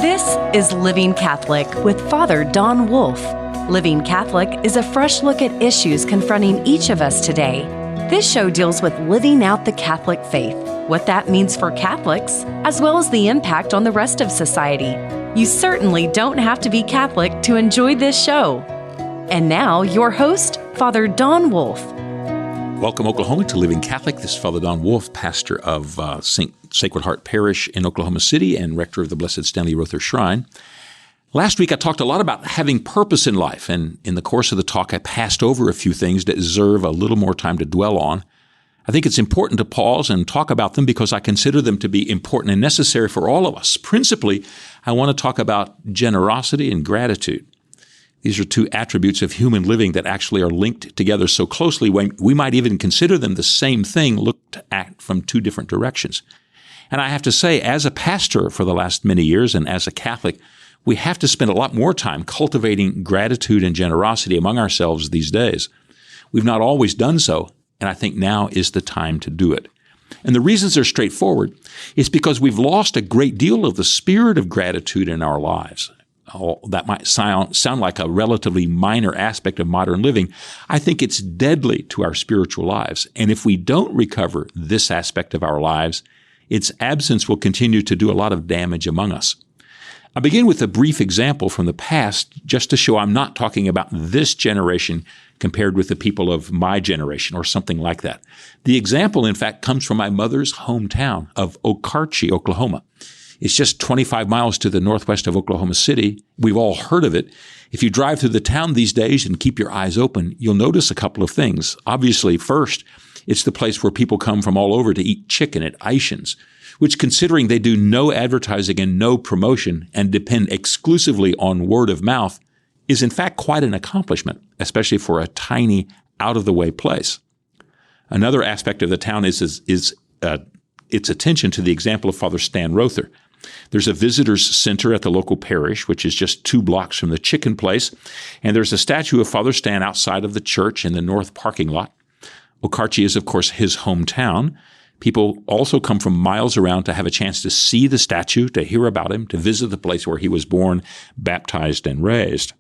This is Living Catholic with Father Don Wolf. Living Catholic is a fresh look at issues confronting each of us today. This show deals with living out the Catholic faith, what that means for Catholics, as well as the impact on the rest of society. You certainly don't have to be Catholic to enjoy this show. And now, your host, Father Don Wolf. Welcome, Oklahoma, to Living Catholic. This is Father Don Wolf, pastor of Sacred Heart Parish in Oklahoma City and rector of the Blessed Stanley Rother Shrine. Last week, I talked a lot about having purpose in life, and in the course of the talk, I passed over a few things that deserve a little more time to dwell on. I think it's important to pause and talk about them because I consider them to be important and necessary for all of us. Principally, I want to talk about generosity and gratitude. These are two attributes of human living that actually are linked together so closely, we might even consider them the same thing looked at from two different directions. And I have to say, as a pastor for the last many years and as a Catholic, we have to spend a lot more time cultivating gratitude and generosity among ourselves these days. We've not always done so, and I think now is the time to do it. And the reasons are straightforward. It's because we've lost a great deal of the spirit of gratitude in our lives. Oh, that might sound like a relatively minor aspect of modern living. I think it's deadly to our spiritual lives. And if we don't recover this aspect of our lives, its absence will continue to do a lot of damage among us. I begin with a brief example from the past just to show I'm not talking about this generation compared with the people of my generation or something like that. The example, in fact, comes from my mother's hometown of Okarche, Oklahoma. It's just 25 miles to the northwest of Oklahoma City. We've all heard of it. If you drive through the town these days and keep your eyes open, you'll notice a couple of things. Obviously, first, it's the place where people come from all over to eat chicken at Ishan's, which, considering they do no advertising and no promotion and depend exclusively on word of mouth, is in fact quite an accomplishment, especially for a tiny, out-of-the-way place. Another aspect of the town is its attention to the example of Father Stan Rother. There's a visitors center at the local parish, which is just 2 blocks from the chicken place, and there's a statue of Father Stan outside of the church in the north parking lot. Okarche is, of course, his hometown. People also come from miles around to have a chance to see the statue, to hear about him, to visit the place where he was born, baptized, and raised.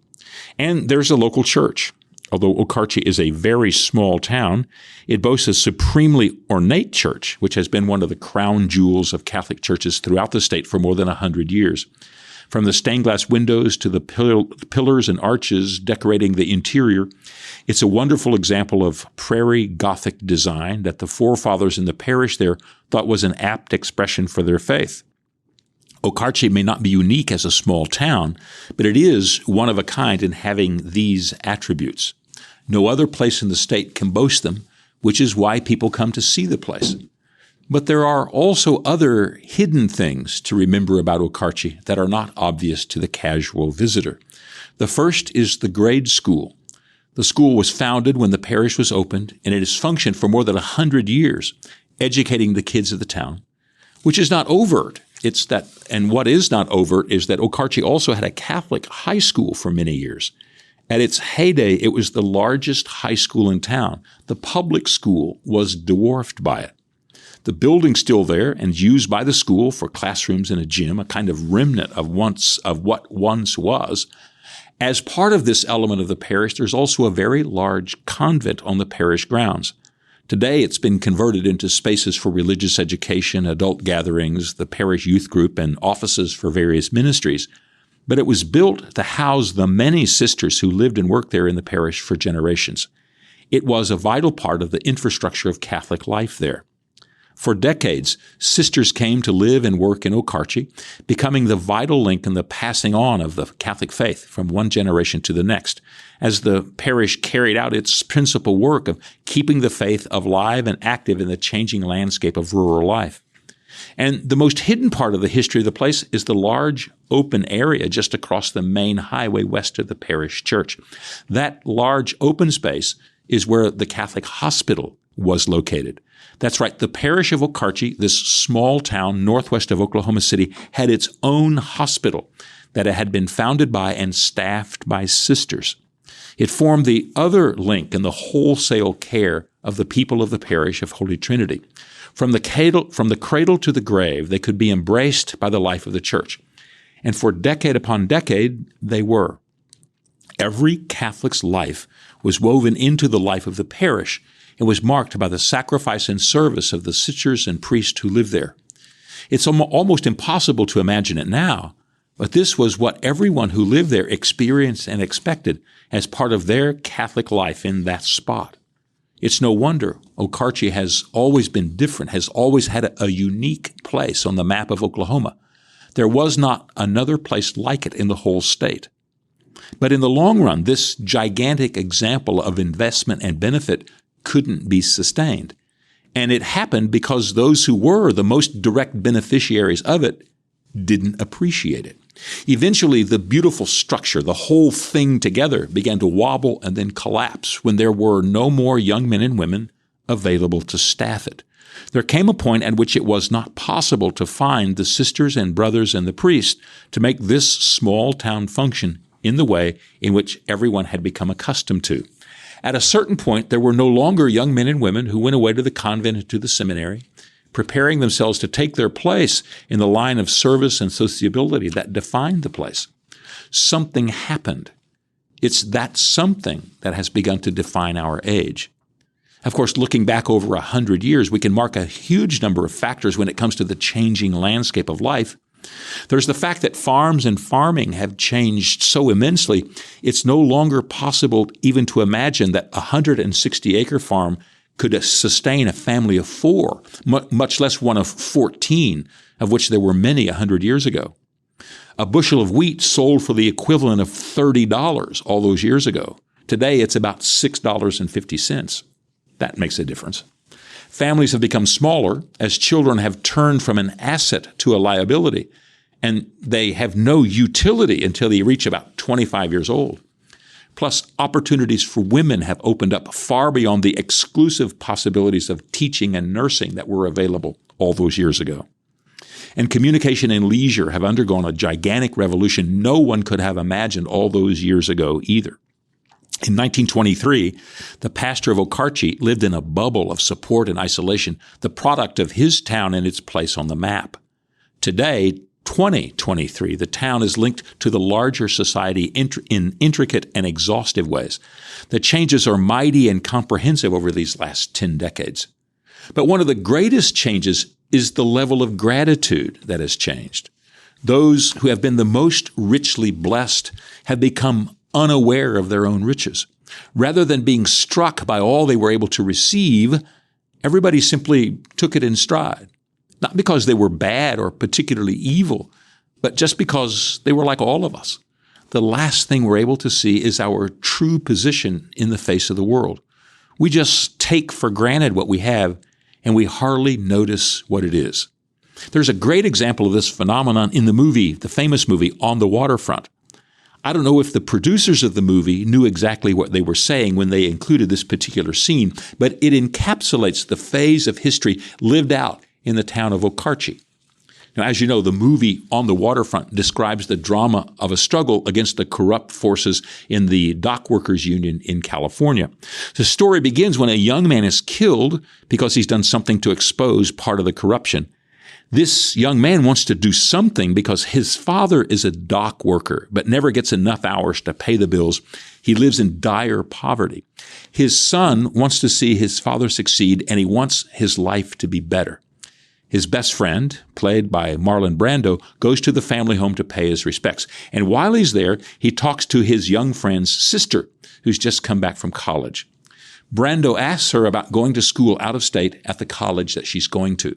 And there's a local church. Although Okarche is a very small town, it boasts a supremely ornate church, which has been one of the crown jewels of Catholic churches throughout the state for more than 100 years. From the stained glass windows to the pillars and arches decorating the interior, it's a wonderful example of prairie Gothic design that the forefathers in the parish there thought was an apt expression for their faith. Okarche may not be unique as a small town, but it is one of a kind in having these attributes. No other place in the state can boast them, which is why people come to see the place. But there are also other hidden things to remember about Okarche that are not obvious to the casual visitor. The first is the grade school. The school was founded when the parish was opened, and it has functioned for more than 100 years, educating the kids of the town, which is not overt. And what is not overt is that Okarche also had a Catholic high school for many years. At its heyday, it was the largest high school in town. The public school was dwarfed by it. The building's still there and used by the school for classrooms and a gym, a kind of remnant of what once was. As part of this element of the parish, there's also a very large convent on the parish grounds. Today, it's been converted into spaces for religious education, adult gatherings, the parish youth group, and offices for various ministries. But it was built to house the many sisters who lived and worked there in the parish for generations. It was a vital part of the infrastructure of Catholic life there. For decades, sisters came to live and work in Okarche, becoming the vital link in the passing on of the Catholic faith from one generation to the next, as the parish carried out its principal work of keeping the faith alive and active in the changing landscape of rural life. And the most hidden part of the history of the place is the large open area just across the main highway west of the parish church. That large open space is where the Catholic hospital was located. That's right, the parish of Okarche, this small town northwest of Oklahoma City, had its own hospital that it had been founded by and staffed by sisters. It formed the other link in the wholesale care of the people of the parish of Holy Trinity. From the cradle to the grave, they could be embraced by the life of the church. And for decade upon decade, they were. Every Catholic's life was woven into the life of the parish and was marked by the sacrifice and service of the sisters and priests who lived there. It's almost impossible to imagine it now, but this was what everyone who lived there experienced and expected as part of their Catholic life in that spot. It's no wonder Okarche has always been different, has always had a unique place on the map of Oklahoma. There was not another place like it in the whole state. But in the long run, this gigantic example of investment and benefit couldn't be sustained. And it happened because those who were the most direct beneficiaries of it didn't appreciate it. Eventually, the beautiful structure, the whole thing together, began to wobble and then collapse when there were no more young men and women available to staff it. There came a point at which it was not possible to find the sisters and brothers and the priests to make this small town function in the way in which everyone had become accustomed to. At a certain point, there were no longer young men and women who went away to the convent and to the seminary, preparing themselves to take their place in the line of service and sociability that defined the place. Something happened. It's that something that has begun to define our age. Of course, looking back over 100 years, we can mark a huge number of factors when it comes to the changing landscape of life. There's the fact that farms and farming have changed so immensely, it's no longer possible even to imagine that a 160-acre farm could sustain a family of 4, much less one of 14, of which there were many 100 years ago. A bushel of wheat sold for the equivalent of $30 all those years ago. Today, it's about $6.50. That makes a difference. Families have become smaller as children have turned from an asset to a liability, and they have no utility until they reach about 25 years old. Plus, opportunities for women have opened up far beyond the exclusive possibilities of teaching and nursing that were available all those years ago. And communication and leisure have undergone a gigantic revolution no one could have imagined all those years ago either. In 1923, the pastor of Okarche lived in a bubble of support and isolation, the product of his town and its place on the map. Today, 2023, the town is linked to the larger society in intricate and exhaustive ways. The changes are mighty and comprehensive over these last 10 decades. But one of the greatest changes is the level of gratitude that has changed. Those who have been the most richly blessed have become unaware of their own riches. Rather than being struck by all they were able to receive, everybody simply took it in stride. Not because they were bad or particularly evil, but just because they were like all of us. The last thing we're able to see is our true position in the face of the world. We just take for granted what we have, and we hardly notice what it is. There's a great example of this phenomenon in the famous movie, On the Waterfront. I don't know if the producers of the movie knew exactly what they were saying when they included this particular scene, but it encapsulates the phase of history lived out in the town of Okarche. Now, as you know, the movie On the Waterfront describes the drama of a struggle against the corrupt forces in the dock workers union in California. The story begins when a young man is killed because he's done something to expose part of the corruption. This young man wants to do something because his father is a dock worker, but never gets enough hours to pay the bills. He lives in dire poverty. His son wants to see his father succeed, and he wants his life to be better. His best friend, played by Marlon Brando, goes to the family home to pay his respects. And while he's there, he talks to his young friend's sister, who's just come back from college. Brando asks her about going to school out of state at the college that she's going to.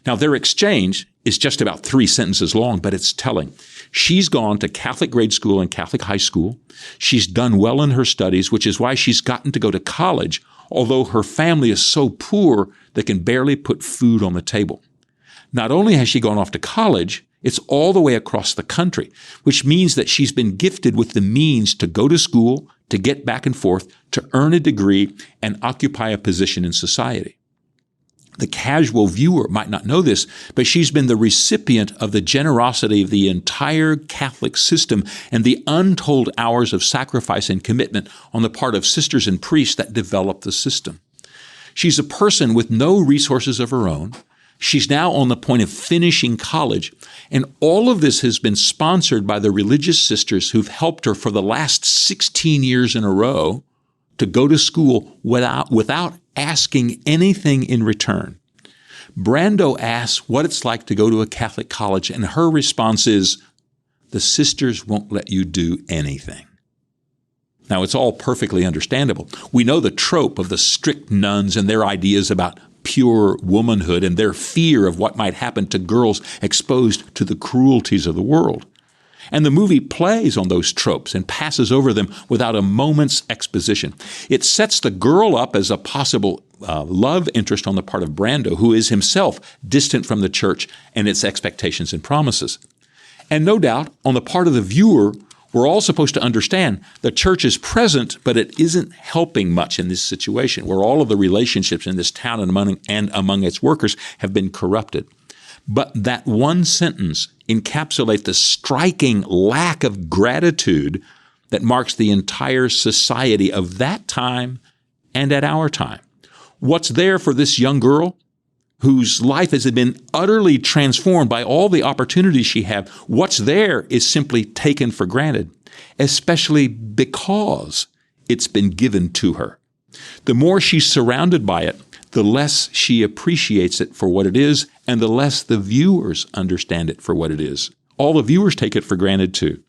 Now, their exchange is just about 3 sentences long, but it's telling. She's gone to Catholic grade school and Catholic high school. She's done well in her studies, which is why she's gotten to go to college, although her family is so poor they can barely put food on the table. Not only has she gone off to college, it's all the way across the country, which means that she's been gifted with the means to go to school, to get back and forth, to earn a degree, and occupy a position in society. The casual viewer might not know this, but she's been the recipient of the generosity of the entire Catholic system and the untold hours of sacrifice and commitment on the part of sisters and priests that developed the system. She's a person with no resources of her own. She's now on the point of finishing college, and all of this has been sponsored by the religious sisters who've helped her for the last 16 years in a row to go to school without asking anything in return. Brando asks what it's like to go to a Catholic college, and her response is, the sisters won't let you do anything. Now, it's all perfectly understandable. We know the trope of the strict nuns and their ideas about pure womanhood and their fear of what might happen to girls exposed to the cruelties of the world. And the movie plays on those tropes and passes over them without a moment's exposition. It sets the girl up as a possible love interest on the part of Brando, who is himself distant from the church and its expectations and promises. And no doubt, on the part of the viewer, we're all supposed to understand the church is present, but it isn't helping much in this situation where all of the relationships in this town and among its workers have been corrupted. But that one sentence encapsulates the striking lack of gratitude that marks the entire society of that time and at our time. What's there for this young girl whose life has been utterly transformed by all the opportunities she had? What's there is simply taken for granted, especially because it's been given to her. The more she's surrounded by it, the less she appreciates it for what it is, and the less the viewers understand it for what it is. All the viewers take it for granted too.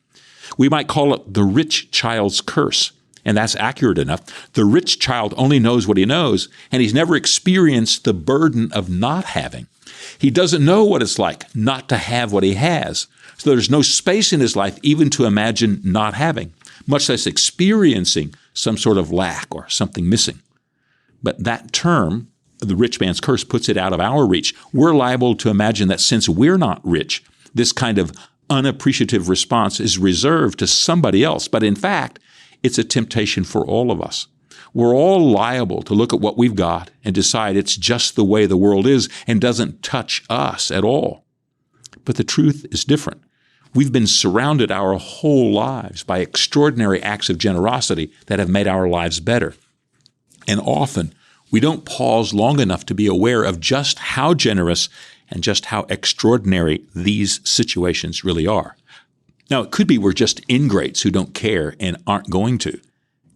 We might call it the rich child's curse, and that's accurate enough. The rich child only knows what he knows, and he's never experienced the burden of not having. He doesn't know what it's like not to have what he has. So there's no space in his life even to imagine not having, much less experiencing some sort of lack or something missing. But that term, the rich man's curse, puts it out of our reach. We're liable to imagine that since we're not rich, this kind of unappreciative response is reserved to somebody else. But in fact, it's a temptation for all of us. We're all liable to look at what we've got and decide it's just the way the world is and doesn't touch us at all. But the truth is different. We've been surrounded our whole lives by extraordinary acts of generosity that have made our lives better. And often, we don't pause long enough to be aware of just how generous and just how extraordinary these situations really are. Now, it could be we're just ingrates who don't care and aren't going to.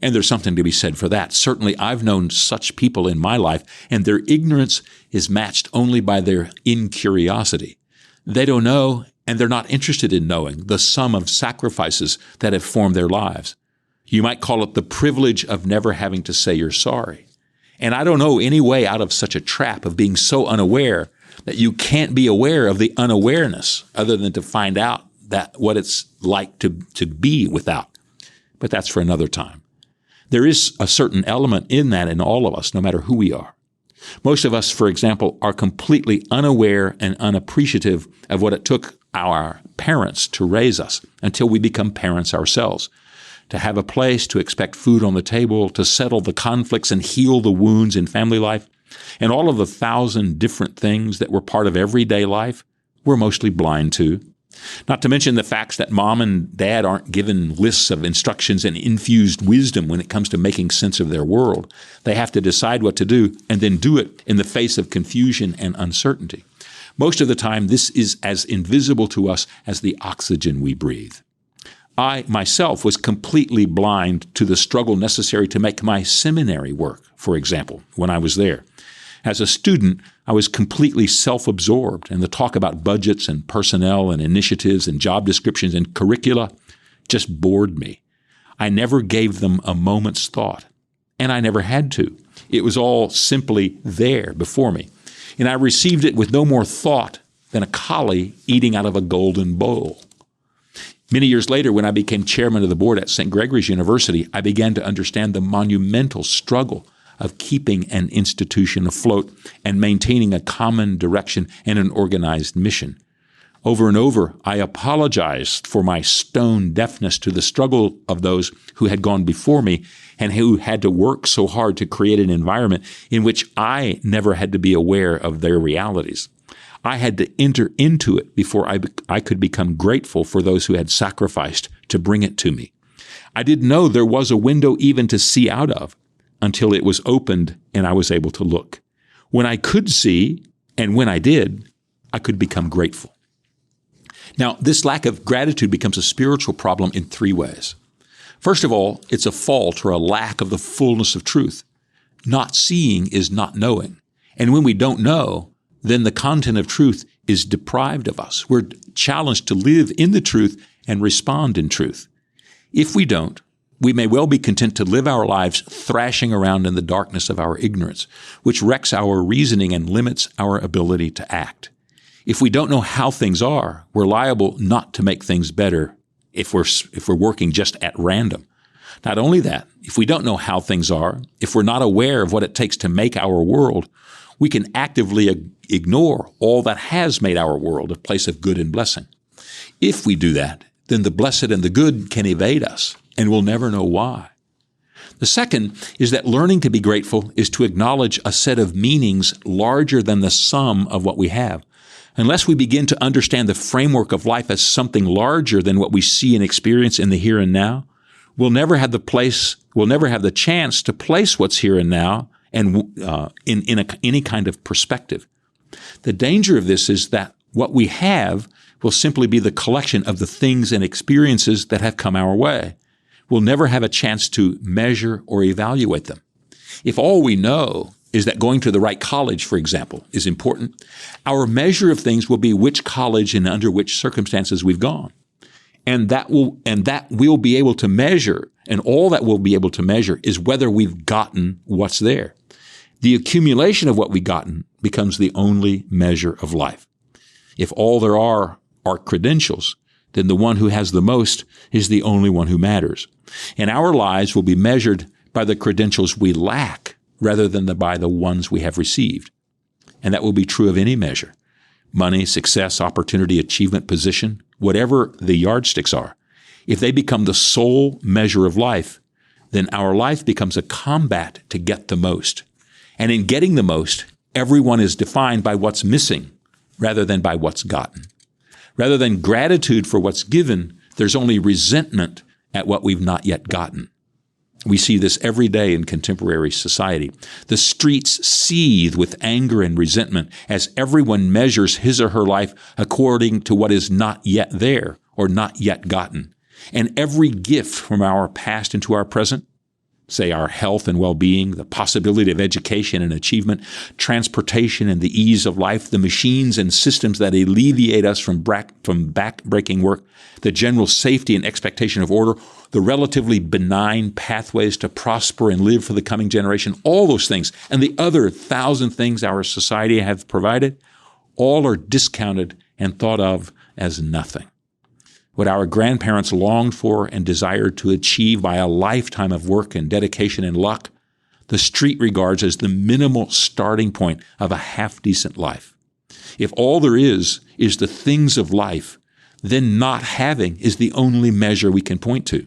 And there's something to be said for that. Certainly, I've known such people in my life, and their ignorance is matched only by their incuriosity. They don't know, and they're not interested in knowing the sum of sacrifices that have formed their lives. You might call it the privilege of never having to say you're sorry. And I don't know any way out of such a trap of being so unaware that you can't be aware of the unawareness other than to find out that what it's like to be without. But that's for another time. There is a certain element in that in all of us, no matter who we are. Most of us, for example, are completely unaware and unappreciative of what it took our parents to raise us until we become parents ourselves. To have a place, to expect food on the table, to settle the conflicts and heal the wounds in family life, and all of the 1,000 different things that were part of everyday life, we're mostly blind to. Not to mention the facts that mom and dad aren't given lists of instructions and infused wisdom when it comes to making sense of their world. They have to decide what to do and then do it in the face of confusion and uncertainty. Most of the time, this is as invisible to us as the oxygen we breathe. I, myself, was completely blind to the struggle necessary to make my seminary work, for example, when I was there. As a student, I was completely self-absorbed, and the talk about budgets and personnel and initiatives and job descriptions and curricula just bored me. I never gave them a moment's thought, and I never had to. It was all simply there before me, and I received it with no more thought than a collie eating out of a golden bowl. Many years later, when I became chairman of the board at St. Gregory's University, I began to understand the monumental struggle of keeping an institution afloat and maintaining a common direction and an organized mission. Over and over, I apologized for my stone deafness to the struggle of those who had gone before me and who had to work so hard to create an environment in which I never had to be aware of their realities. I had to enter into it before I could become grateful for those who had sacrificed to bring it to me. I didn't know there was a window even to see out of. until it was opened and I was able to look. When I could see, and when I did, I could become grateful. Now, this lack of gratitude becomes a spiritual problem in three ways. First of all, it's a fault or a lack of the fullness of truth. Not seeing is not knowing. And when we don't know, then the content of truth is deprived of us. We're challenged to live in the truth and respond in truth. If we don't, we may well be content to live our lives thrashing around in the darkness of our ignorance, which wrecks our reasoning and limits our ability to act. If we don't know how things are, we're liable not to make things better if we're working just at random. Not only that, if we don't know how things are, if we're not aware of what it takes to make our world, we can actively ignore all that has made our world a place of good and blessing. If we do that, then the blessed and the good can evade us, and we'll never know why. The second is that learning to be grateful is to acknowledge a set of meanings larger than the sum of what we have. Unless we begin to understand the framework of life as something larger than what we see and experience in the here and now, we'll never have the chance to place what's here and now and in any kind of perspective. The danger of this is that what we have will simply be the collection of the things and experiences that have come our way. We'll never have a chance to measure or evaluate them. If all we know is that going to the right college, for example, is important, our measure of things will be which college and under which circumstances we've gone. And that we'll be able to measure, and all that we'll be able to measure is whether we've gotten what's there. The accumulation of what we've gotten becomes the only measure of life. If all there are credentials, then the one who has the most is the only one who matters. And our lives will be measured by the credentials we lack rather than by the ones we have received. And that will be true of any measure. Money, success, opportunity, achievement, position, whatever the yardsticks are. If they become the sole measure of life, then our life becomes a combat to get the most. And in getting the most, everyone is defined by what's missing rather than by what's gotten. Rather than gratitude for what's given, there's only resentment at what we've not yet gotten. We see this every day in contemporary society. The streets seethe with anger and resentment as everyone measures his or her life according to what is not yet there or not yet gotten. And every gift from our past into our present, say our health and well-being, the possibility of education and achievement, transportation and the ease of life, the machines and systems that alleviate us from back-breaking work, the general safety and expectation of order, the relatively benign pathways to prosper and live for the coming generation, all those things, and the other 1,000 things our society have provided, all are discounted and thought of as nothing. What our grandparents longed for and desired to achieve by a lifetime of work and dedication and luck, the street regards as the minimal starting point of a half-decent life. If all there is the things of life, then not having is the only measure we can point to.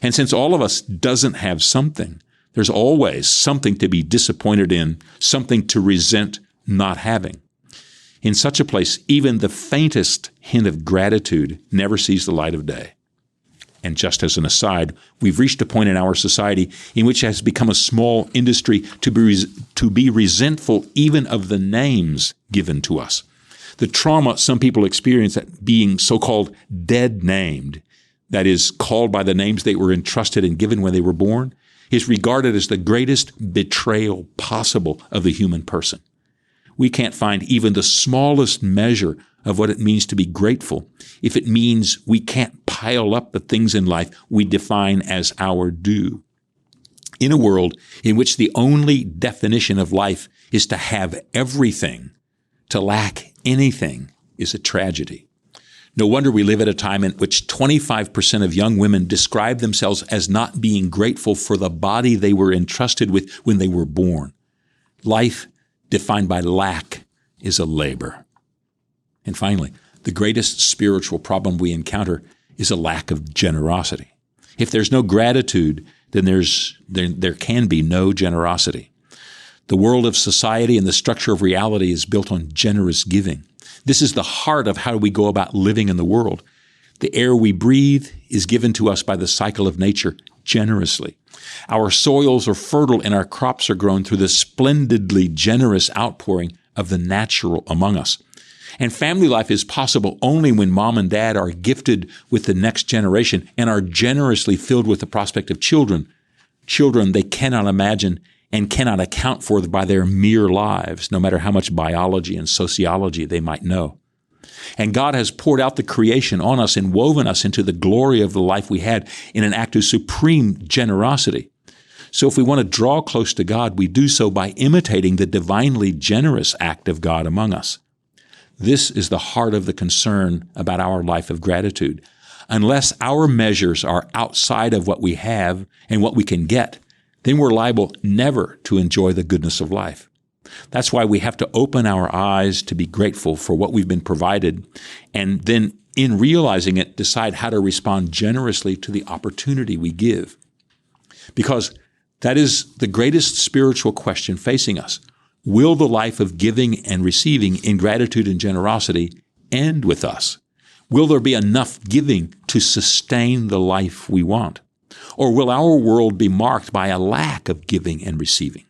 And since all of us doesn't have something, there's always something to be disappointed in, something to resent not having. In such a place, even the faintest hint of gratitude never sees the light of day. And just as an aside, we've reached a point in our society in which it has become a small industry to be resentful even of the names given to us. The trauma some people experience at being so-called dead named, that is, called by the names they were entrusted and given when they were born, is regarded as the greatest betrayal possible of the human person. We can't find even the smallest measure of what it means to be grateful if it means we can't pile up the things in life we define as our due. In a world in which the only definition of life is to have everything, to lack anything is a tragedy. No wonder we live at a time in which 25% of young women describe themselves as not being grateful for the body they were entrusted with when they were born. Life defined by lack is a labor. And finally, the greatest spiritual problem we encounter is a lack of generosity. If there's no gratitude, then there can be no generosity. The world of society and the structure of reality is built on generous giving. This is the heart of how we go about living in the world. The air we breathe is given to us by the cycle of nature generously. Our soils are fertile and our crops are grown through the splendidly generous outpouring of the natural among us. And family life is possible only when mom and dad are gifted with the next generation and are generously filled with the prospect of children they cannot imagine and cannot account for by their mere lives, no matter how much biology and sociology they might know. And God has poured out the creation on us and woven us into the glory of the life we had in an act of supreme generosity. So if we want to draw close to God, we do so by imitating the divinely generous act of God among us. This is the heart of the concern about our life of gratitude. Unless our measures are outside of what we have and what we can get, then we're liable never to enjoy the goodness of life. That's why we have to open our eyes to be grateful for what we've been provided, and then in realizing it, decide how to respond generously to the opportunity we give. Because that is the greatest spiritual question facing us. Will the life of giving and receiving in gratitude and generosity end with us? Will there be enough giving to sustain the life we want? Or will our world be marked by a lack of giving and receiving?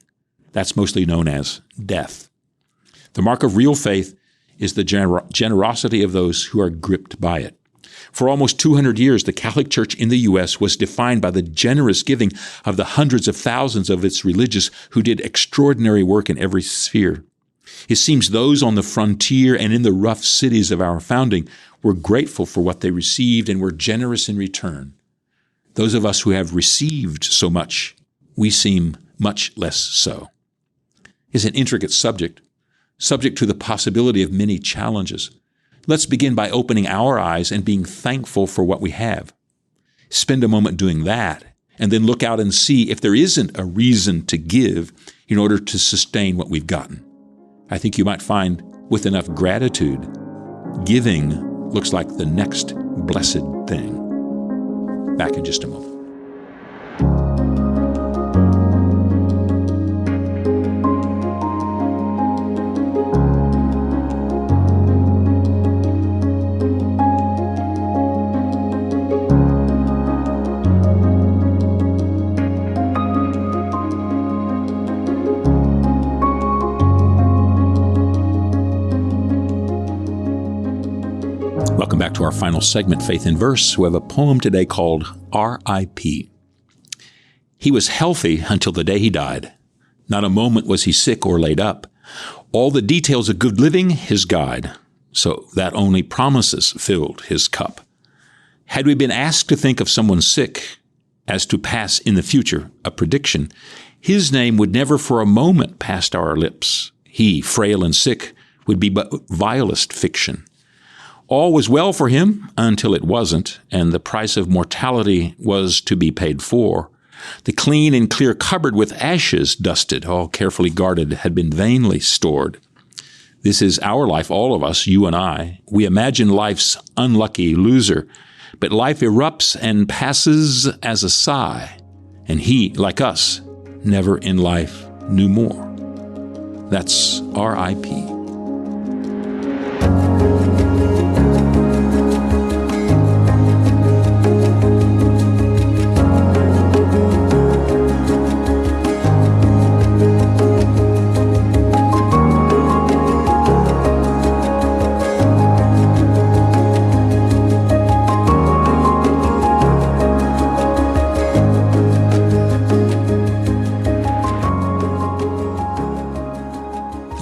That's mostly known as death. The mark of real faith is the generosity of those who are gripped by it. For almost 200 years, the Catholic Church in the U.S. was defined by the generous giving of the hundreds of thousands of its religious who did extraordinary work in every sphere. It seems those on the frontier and in the rough cities of our founding were grateful for what they received and were generous in return. Those of us who have received so much, we seem much less so. It's an intricate subject to the possibility of many challenges. Let's begin by opening our eyes and being thankful for what we have. Spend a moment doing that, and then look out and see if there isn't a reason to give in order to sustain what we've gotten. I think you might find with enough gratitude, giving looks like the next blessed thing. Back in just a moment. Welcome back to our final segment, Faith in Verse. We have a poem today called R.I.P. He was healthy until the day he died. Not a moment was he sick or laid up. All the details of good living his guide, so that only promises filled his cup. Had we been asked to think of someone sick as to pass in the future, a prediction, his name would never for a moment pass our lips. He, frail and sick, would be but vilest fiction. All was well for him until it wasn't, and the price of mortality was to be paid for. The clean and clear cupboard with ashes dusted, all carefully guarded, had been vainly stored. This is our life, all of us, you and I. We imagine life's unlucky loser, but life erupts and passes as a sigh, and he, like us, never in life knew more. That's R.I.P.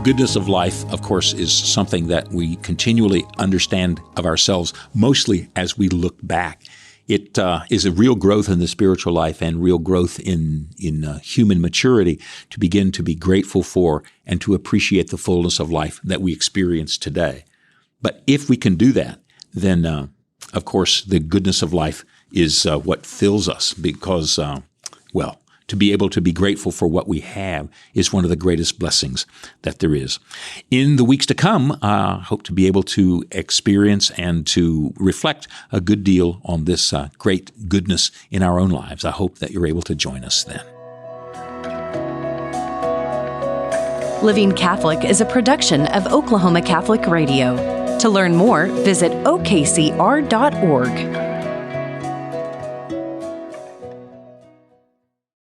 Goodness of life, of course, is something that we continually understand of ourselves, mostly as we look back. It is a real growth in the spiritual life and real growth in human maturity to begin to be grateful for and to appreciate the fullness of life that we experience today. But if we can do that, then, of course, the goodness of life is what fills us because, to be able to be grateful for what we have is one of the greatest blessings that there is. In the weeks to come, I hope to be able to experience and to reflect a good deal on this great goodness in our own lives. I hope that you're able to join us then. Living Catholic is a production of Oklahoma Catholic Radio. To learn more, visit okcr.org.